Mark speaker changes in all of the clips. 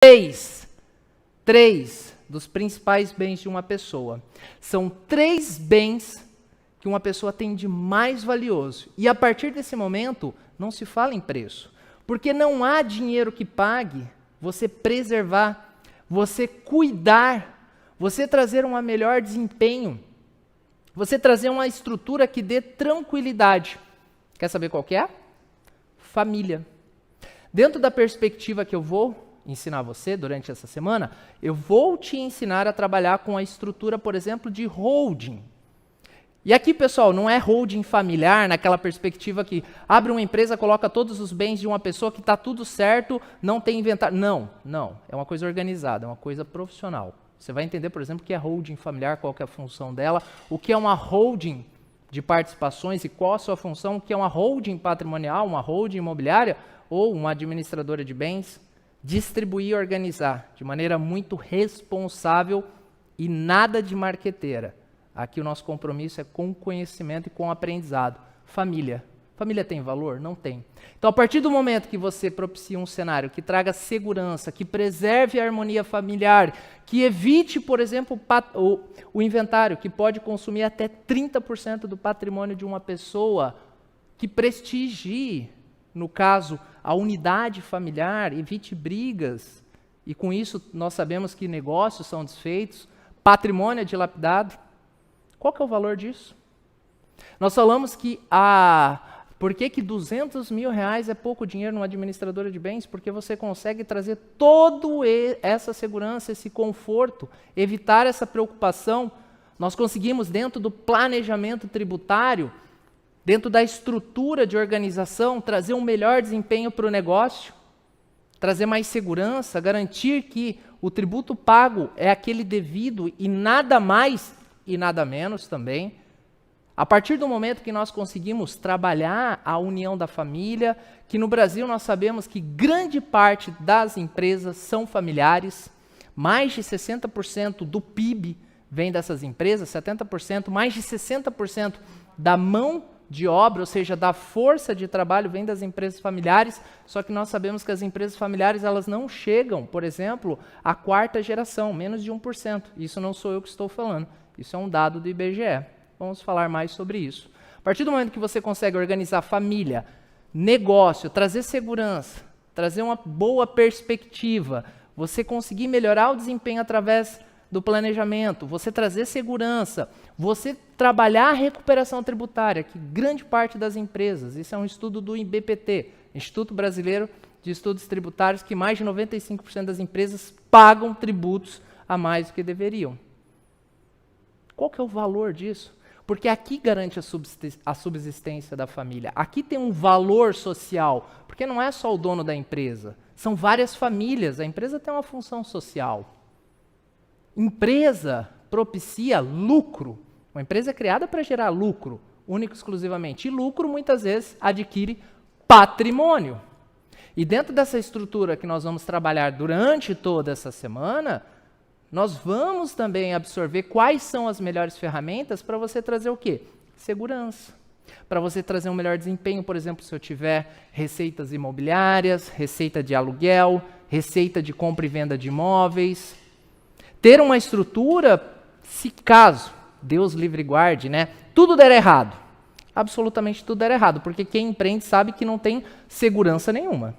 Speaker 1: três dos principais bens de uma pessoa. São 3 bens que uma pessoa tem de mais valioso. E a partir desse momento, não se fala em preço. Porque não há dinheiro que pague você preservar, você cuidar, você trazer um melhor desempenho, você trazer uma estrutura que dê tranquilidade. Quer saber qual que é? Família. Dentro da perspectiva que eu vou ensinar você durante essa semana, eu vou te ensinar a trabalhar com a estrutura, por exemplo, de holding. E aqui, pessoal, não é holding familiar, naquela perspectiva que abre uma empresa, coloca todos os bens de uma pessoa que está tudo certo, não tem inventário. Não. É uma coisa organizada, é uma coisa profissional. Você vai entender, por exemplo, o que é holding familiar, qual que é a função dela, o que é uma holding de participações e qual a sua função, o que é uma holding patrimonial, uma holding imobiliária ou uma administradora de bens. Distribuir e organizar de maneira muito responsável e nada de marqueteira. Aqui o nosso compromisso é com conhecimento e com aprendizado. Família. Família tem valor? Não tem. Então, a partir do momento que você propicia um cenário que traga segurança, que preserve a harmonia familiar, que evite, por exemplo, o inventário, que pode consumir até 30% do patrimônio de uma pessoa, que prestigie, no caso, a unidade familiar, evite brigas, e com isso nós sabemos que negócios são desfeitos, patrimônio é dilapidado. Qual que é o valor disso? Nós falamos que por que R$200 mil é pouco dinheiro numa administradora de bens? Porque você consegue trazer toda essa segurança, esse conforto, evitar essa preocupação. Nós conseguimos, dentro do planejamento tributário, dentro da estrutura de organização, trazer um melhor desempenho para o negócio, trazer mais segurança, garantir que o tributo pago é aquele devido e nada mais e nada menos também. A partir do momento que nós conseguimos trabalhar a união da família, que no Brasil nós sabemos que grande parte das empresas são familiares, mais de 60% do PIB vem dessas empresas, 70%, mais de 60% da mão de obra, ou seja, da força de trabalho vem das empresas familiares, só que nós sabemos que as empresas familiares elas não chegam, por exemplo, à 4ª geração, menos de 1%. Isso não sou eu que estou falando, isso é um dado do IBGE. Vamos falar mais sobre isso. A partir do momento que você consegue organizar família, negócio, trazer segurança, trazer uma boa perspectiva, você conseguir melhorar o desempenho através do planejamento, você trazer segurança, você trabalhar a recuperação tributária, que grande parte das empresas, isso é um estudo do IBPT, Instituto Brasileiro de Estudos Tributários, que mais de 95% das empresas pagam tributos a mais do que deveriam. Qual que é o valor disso? Porque aqui garante a subsistência da família. Aqui tem um valor social, porque não é só o dono da empresa, são várias famílias, a empresa tem uma função social. Empresa propicia lucro. Uma empresa é criada para gerar lucro, único e exclusivamente. E lucro, muitas vezes, adquire patrimônio. E dentro dessa estrutura que nós vamos trabalhar durante toda essa semana, nós vamos também absorver quais são as melhores ferramentas para você trazer o quê? Segurança. Para você trazer um melhor desempenho, por exemplo, se eu tiver receitas imobiliárias, receita de aluguel, receita de compra e venda de imóveis. Ter uma estrutura, se caso, Deus livre e guarde, né? Tudo der errado. Absolutamente tudo der errado, porque quem empreende sabe que não tem segurança nenhuma.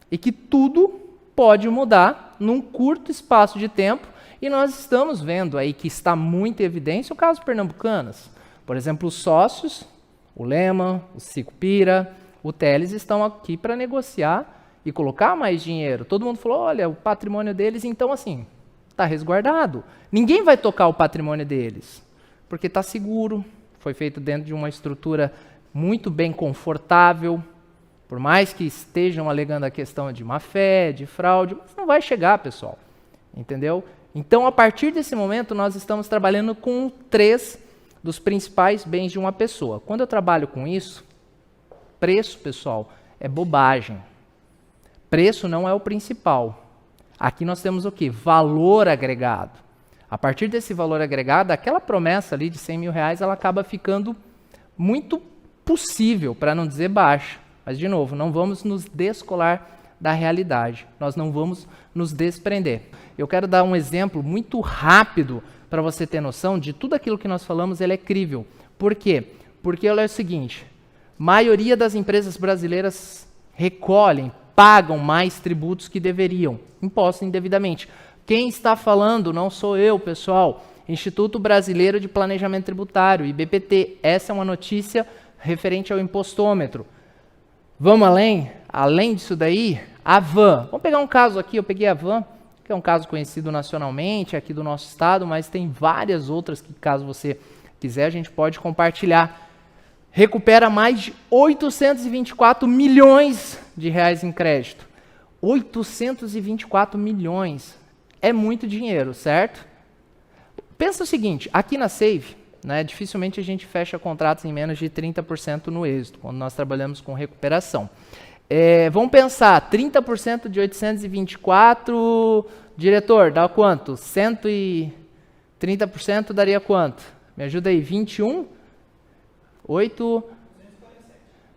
Speaker 1: E que tudo pode mudar num curto espaço de tempo, e nós estamos vendo aí que está muito em evidência o caso Pernambucanas. Por exemplo, os sócios, o Lehman, o Sicupira, o Teles estão aqui para negociar e colocar mais dinheiro. Todo mundo falou, olha, o patrimônio deles, então assim, está resguardado. Ninguém vai tocar o patrimônio deles, porque está seguro, foi feito dentro de uma estrutura muito bem confortável, por mais que estejam alegando a questão de má-fé, de fraude, mas não vai chegar, pessoal. Entendeu? Então, a partir desse momento, nós estamos trabalhando com 3 dos principais bens de uma pessoa. Quando eu trabalho com isso, preço, pessoal, é bobagem. Preço não é o principal. Aqui nós temos o quê? Valor agregado. A partir desse valor agregado, aquela promessa ali de R$100 mil, ela acaba ficando muito possível, para não dizer baixa. Mas, de novo, não vamos nos descolar da realidade. Nós não vamos nos desprender. Eu quero dar um exemplo muito rápido para você ter noção de tudo aquilo que nós falamos, ele é crível. Por quê? Porque olha o seguinte, maioria das empresas brasileiras recolhem, pagam mais tributos que deveriam, impostos indevidamente. Quem está falando não sou eu, pessoal. Instituto Brasileiro de Planejamento Tributário, IBPT. Essa é uma notícia referente ao impostômetro. Vamos além? Além disso daí, a van. Vamos pegar um caso aqui, eu peguei a van, que é um caso conhecido nacionalmente, aqui do nosso estado, mas tem várias outras que, caso você quiser, a gente pode compartilhar. Recupera mais de 824 milhões de reais em crédito. 824 milhões. É muito dinheiro, certo? Pensa o seguinte, aqui na Save, né, dificilmente a gente fecha contratos em menos de 30% no êxito, quando nós trabalhamos com recuperação. Vamos pensar, 30% de 824, diretor, dá quanto? 130% daria quanto? Me ajuda aí, 21?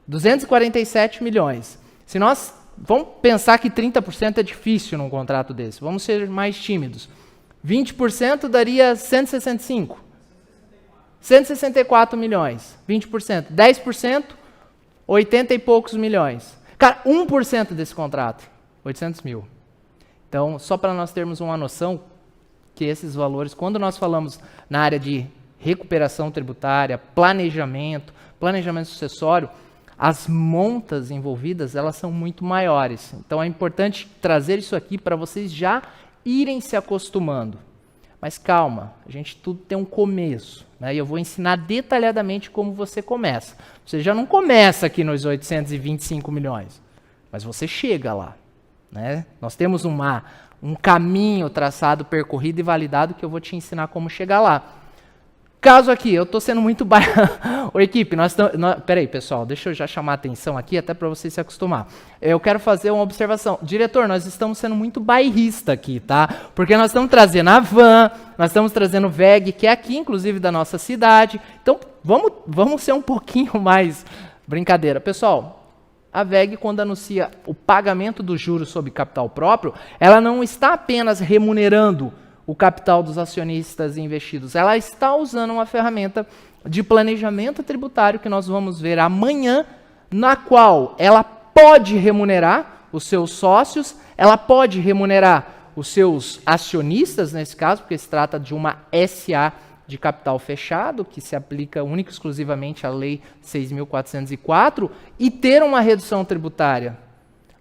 Speaker 1: 247 milhões. Se nós vamos pensar que 30% é difícil num contrato desse, vamos ser mais tímidos. 20% daria 165. 164 milhões. 20%. 10%, 80 e poucos milhões. Cara, 1% desse contrato, 800 mil. Então, só para nós termos uma noção que esses valores, quando nós falamos na área de recuperação tributária, planejamento sucessório, as montas envolvidas, elas são muito maiores. Então, é importante trazer isso aqui para vocês já irem se acostumando. Mas calma, a gente tudo tem um começo, né? E eu vou ensinar detalhadamente como você começa. Você já não começa aqui nos 825 milhões, mas você chega lá, né? Nós temos um caminho traçado, percorrido e validado que eu vou te ensinar como chegar lá. Caso aqui, eu estou sendo muito Ô, equipe, peraí, pessoal, deixa eu já chamar a atenção aqui, até para vocês se acostumar. Eu quero fazer uma observação. Diretor, nós estamos sendo muito bairrista aqui, tá? Porque nós estamos trazendo a van, nós estamos trazendo o VEG, que é aqui, inclusive, da nossa cidade. Então, vamos ser um pouquinho mais brincadeira. Pessoal, a VEG, quando anuncia o pagamento dos juros sobre capital próprio, ela não está apenas remunerando o capital dos acionistas investidos. Ela está usando uma ferramenta de planejamento tributário que nós vamos ver amanhã, na qual ela pode remunerar os seus sócios, ela pode remunerar os seus acionistas, nesse caso, porque se trata de uma SA de capital fechado, que se aplica única e exclusivamente à Lei 6.404, e ter uma redução tributária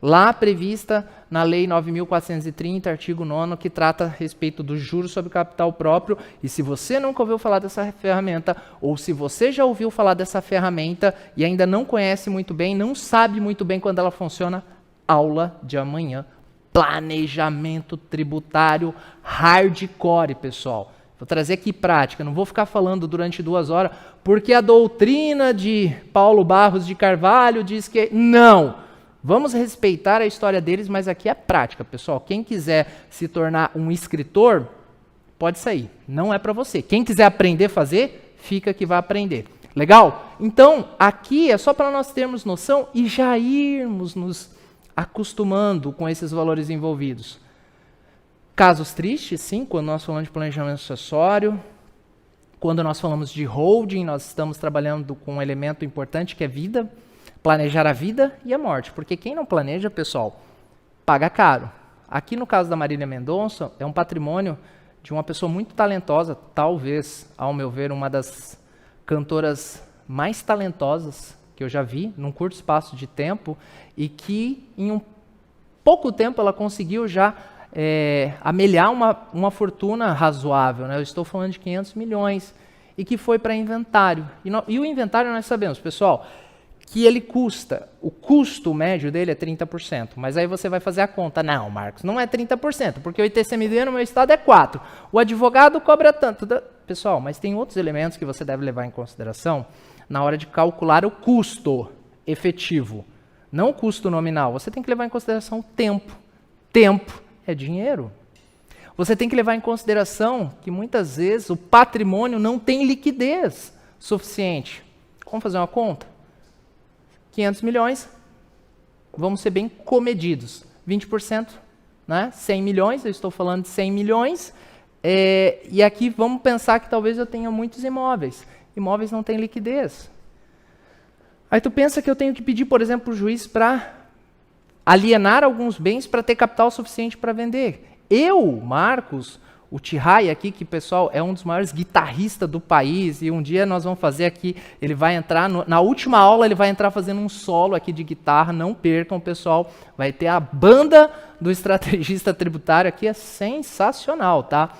Speaker 1: lá prevista na Lei 9.430, artigo 9º, que trata a respeito dos juros sobre capital próprio. E se você nunca ouviu falar dessa ferramenta, ou se você já ouviu falar dessa ferramenta e ainda não conhece muito bem, não sabe muito bem quando ela funciona, aula de amanhã. Planejamento tributário hardcore, pessoal. Vou trazer aqui prática, não vou ficar falando durante 2 horas, porque a doutrina de Paulo Barros de Carvalho diz que... Não! Vamos respeitar a história deles, mas aqui é prática, pessoal. Quem quiser se tornar um escritor, pode sair. Não é para você. Quem quiser aprender a fazer, fica que vai aprender. Legal? Então, aqui é só para nós termos noção e já irmos nos acostumando com esses valores envolvidos. Casos tristes, sim, quando nós falamos de planejamento sucessório. Quando nós falamos de holding, nós estamos trabalhando com um elemento importante que é vida. Planejar a vida e a morte, porque quem não planeja, pessoal, paga caro. Aqui no caso da Marília Mendonça, é um patrimônio de uma pessoa muito talentosa, talvez, ao meu ver, uma das cantoras mais talentosas que eu já vi, num curto espaço de tempo, e que em um pouco tempo ela conseguiu já amelhar uma fortuna razoável, né? Eu estou falando de 500 milhões, e que foi para inventário. E o inventário nós sabemos, pessoal, que ele custa, o custo médio dele é 30%, mas aí você vai fazer a conta. Não, Marcos, não é 30%, porque o ITCMD no meu estado é 4%. O advogado cobra tanto. Pessoal, mas tem outros elementos que você deve levar em consideração na hora de calcular o custo efetivo, não o custo nominal. Você tem que levar em consideração o tempo. Tempo é dinheiro. Você tem que levar em consideração que muitas vezes o patrimônio não tem liquidez suficiente. Vamos fazer uma conta? 500 milhões, vamos ser bem comedidos, 20%, né? 100 milhões, eu estou falando de 100 milhões, e aqui vamos pensar que talvez eu tenha muitos imóveis. Imóveis não têm liquidez. Aí tu pensa que eu tenho que pedir, por exemplo, para o juiz para alienar alguns bens para ter capital suficiente para vender. Eu, Marcos, o Tihai aqui, que pessoal é um dos maiores guitarristas do país, e um dia nós vamos fazer aqui, ele vai entrar, na última aula ele vai entrar fazendo um solo aqui de guitarra, não percam pessoal, vai ter a banda do estrategista tributário aqui, é sensacional, tá?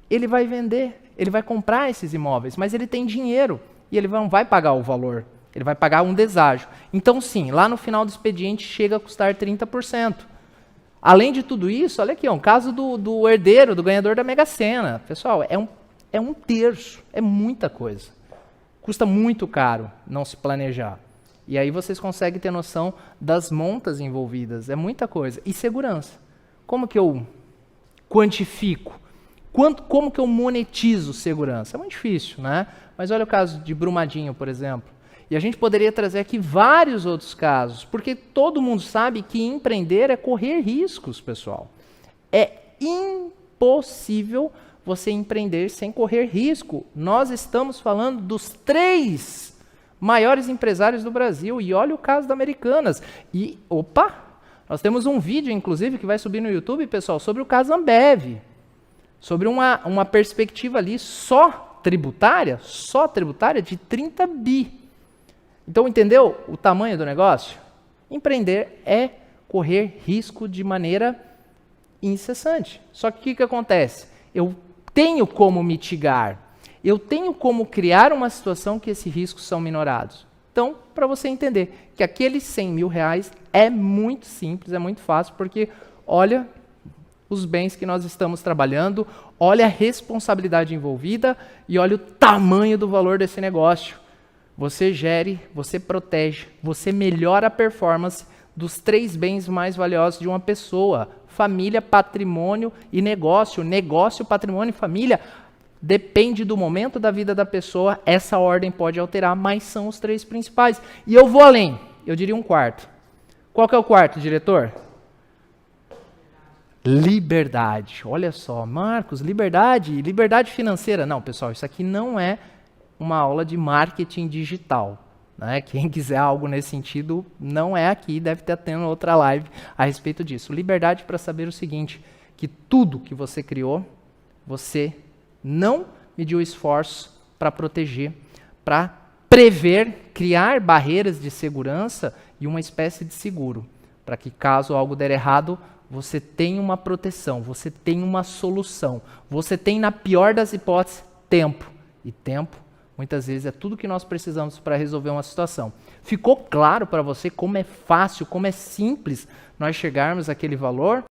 Speaker 1: Ele vai vender, ele vai comprar esses imóveis, mas ele tem dinheiro, e ele não vai pagar o valor, ele vai pagar um deságio. Então sim, lá no final do expediente chega a custar 30%. Além de tudo isso, olha aqui, um caso do herdeiro, do ganhador da Mega Sena. Pessoal, é um terço, é muita coisa. Custa muito caro não se planejar. E aí vocês conseguem ter noção das montas envolvidas, é muita coisa. E segurança. Como que eu quantifico? Como que eu monetizo segurança? É muito difícil, né? Mas olha o caso de Brumadinho, por exemplo. E a gente poderia trazer aqui vários outros casos, porque todo mundo sabe que empreender é correr riscos, pessoal. É impossível você empreender sem correr risco. Nós estamos falando dos 3 maiores empresários do Brasil, e olha o caso da Americanas. E, nós temos um vídeo, inclusive, que vai subir no YouTube, pessoal, sobre o caso Ambev, sobre uma perspectiva ali só tributária de 30 bi. Então, entendeu o tamanho do negócio? Empreender é correr risco de maneira incessante. Só que o que acontece? Eu tenho como mitigar, eu tenho como criar uma situação que esses riscos são minorados. Então, para você entender que aqueles 100 mil reais é muito simples, é muito fácil, porque olha os bens que nós estamos trabalhando, olha a responsabilidade envolvida e olha o tamanho do valor desse negócio. Você gere, você protege, você melhora a performance dos 3 bens mais valiosos de uma pessoa: família, patrimônio e negócio. Negócio, patrimônio e família. Depende do momento da vida da pessoa, essa ordem pode alterar, mas são os 3 principais. E eu vou além, eu diria um quarto. Qual que é o quarto, diretor? Liberdade. Olha só, Marcos, liberdade financeira. Não, pessoal, isso aqui não é uma aula de marketing digital, né? Quem quiser algo nesse sentido, não é aqui, deve estar tendo outra live a respeito disso. Liberdade para saber o seguinte, que tudo que você criou, você não mediu esforço para proteger, para prever, criar barreiras de segurança e uma espécie de seguro, para que caso algo der errado, você tenha uma proteção, você tenha uma solução, você tem, na pior das hipóteses, tempo. E tempo muitas vezes é tudo que nós precisamos para resolver uma situação. Ficou claro para você como é fácil, como é simples nós chegarmos àquele valor?